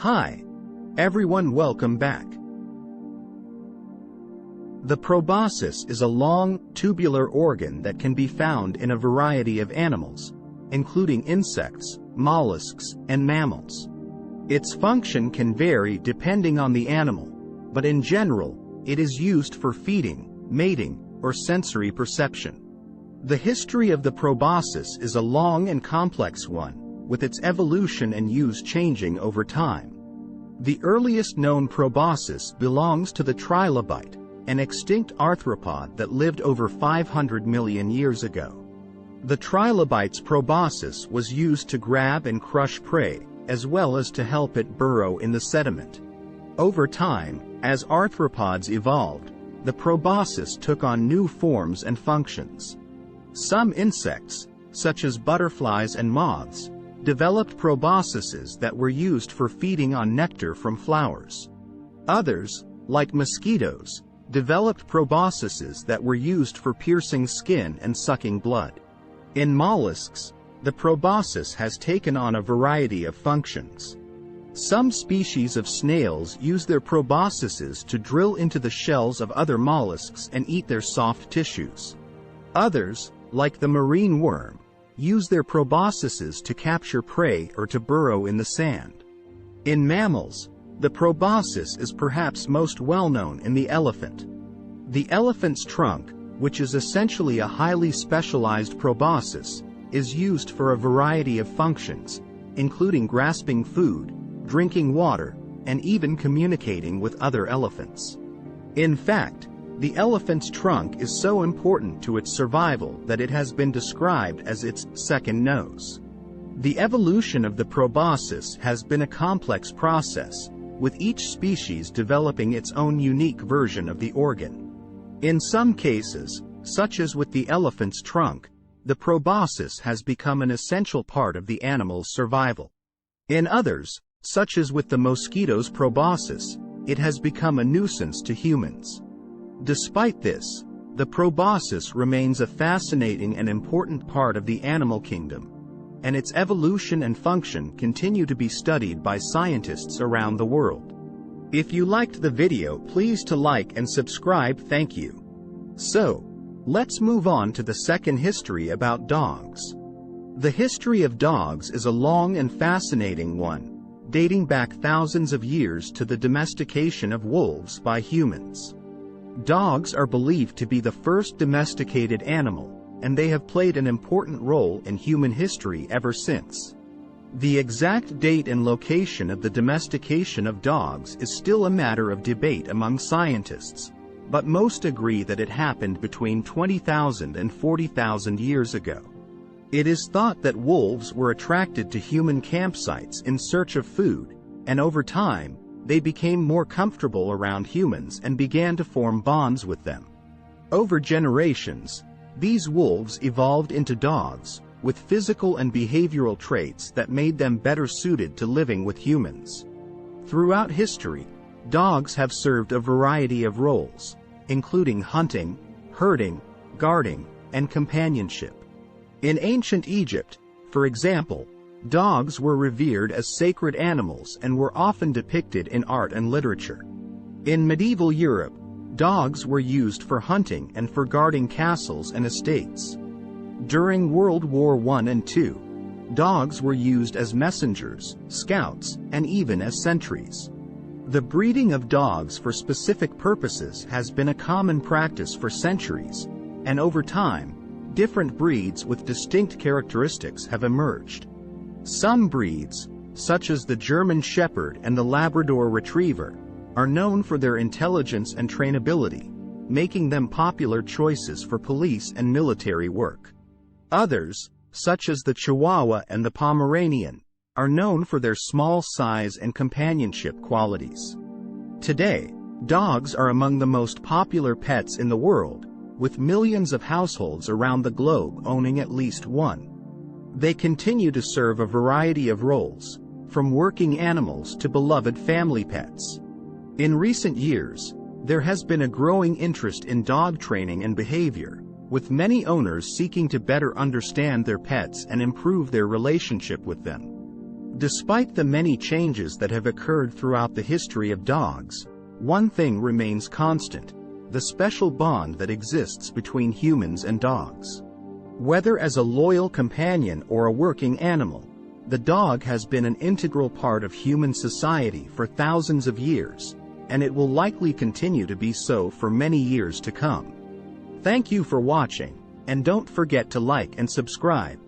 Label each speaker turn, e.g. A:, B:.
A: Hi, everyone, welcome back. The proboscis is a long, tubular organ that can be found in a variety of animals, including insects, mollusks, and mammals. Its function can vary depending on the animal, but in general, it is used for feeding, mating, or sensory perception. The history of the proboscis is a long and complex one, with its evolution and use changing over time. The earliest known proboscis belongs to the trilobite, an extinct arthropod that lived over 500 million years ago. The trilobite's proboscis was used to grab and crush prey, as well as to help it burrow in the sediment. Over time, as arthropods evolved, the proboscis took on new forms and functions. Some insects, such as butterflies and moths, developed proboscises that were used for feeding on nectar from flowers. Others, like mosquitoes, developed proboscises that were used for piercing skin and sucking blood. In mollusks, the proboscis has taken on a variety of functions. Some species of snails use their proboscises to drill into the shells of other mollusks and eat their soft tissues. Others, like the marine worm, use their proboscises to capture prey or to burrow in the sand. In mammals, the proboscis is perhaps most well known in the elephant. The elephant's trunk, which is essentially a highly specialized proboscis, is used for a variety of functions, including grasping food, drinking water, and even communicating with other elephants. In fact, the elephant's trunk is so important to its survival that it has been described as its second nose. The evolution of the proboscis has been a complex process, with each species developing its own unique version of the organ. In some cases, such as with the elephant's trunk, the proboscis has become an essential part of the animal's survival. In others, such as with the mosquito's proboscis, it has become a nuisance to humans. Despite this, the proboscis remains a fascinating and important part of the animal kingdom, and its evolution and function continue to be studied by scientists around the world. If you liked the video, please to like and subscribe. Thank you. So, let's move on to the second history about dogs. The history of dogs is a long and fascinating one, dating back thousands of years to the domestication of wolves by humans. Dogs are believed to be the first domesticated animal, and they have played an important role in human history ever since. The exact date and location of the domestication of dogs is still a matter of debate among scientists, but most agree that it happened between 20,000 and 40,000 years ago. It is thought that wolves were attracted to human campsites in search of food, and over time, they became more comfortable around humans and began to form bonds with them. Over generations, these wolves evolved into dogs, with physical and behavioral traits that made them better suited to living with humans. Throughout history, dogs have served a variety of roles, including hunting, herding, guarding, and companionship. In ancient Egypt, for example, dogs were revered as sacred animals and were often depicted in art and literature. In medieval Europe, dogs were used for hunting and for guarding castles and estates. During World War I and II, dogs were used as messengers, scouts, and even as sentries. The breeding of dogs for specific purposes has been a common practice for centuries, and over time, different breeds with distinct characteristics have emerged. Some breeds, such as the German Shepherd and the Labrador Retriever, are known for their intelligence and trainability, making them popular choices for police and military work. Others, such as the Chihuahua and the Pomeranian, are known for their small size and companionship qualities. Today, dogs are among the most popular pets in the world, with millions of households around the globe owning at least one. They continue to serve a variety of roles, from working animals to beloved family pets. In recent years, there has been a growing interest in dog training and behavior, with many owners seeking to better understand their pets and improve their relationship with them. Despite the many changes that have occurred throughout the history of dogs, one thing remains constant: the special bond that exists between humans and dogs. Whether as a loyal companion or a working animal, the dog has been an integral part of human society for thousands of years, and it will likely continue to be so for many years to come. Thank you for watching, and don't forget to like and subscribe.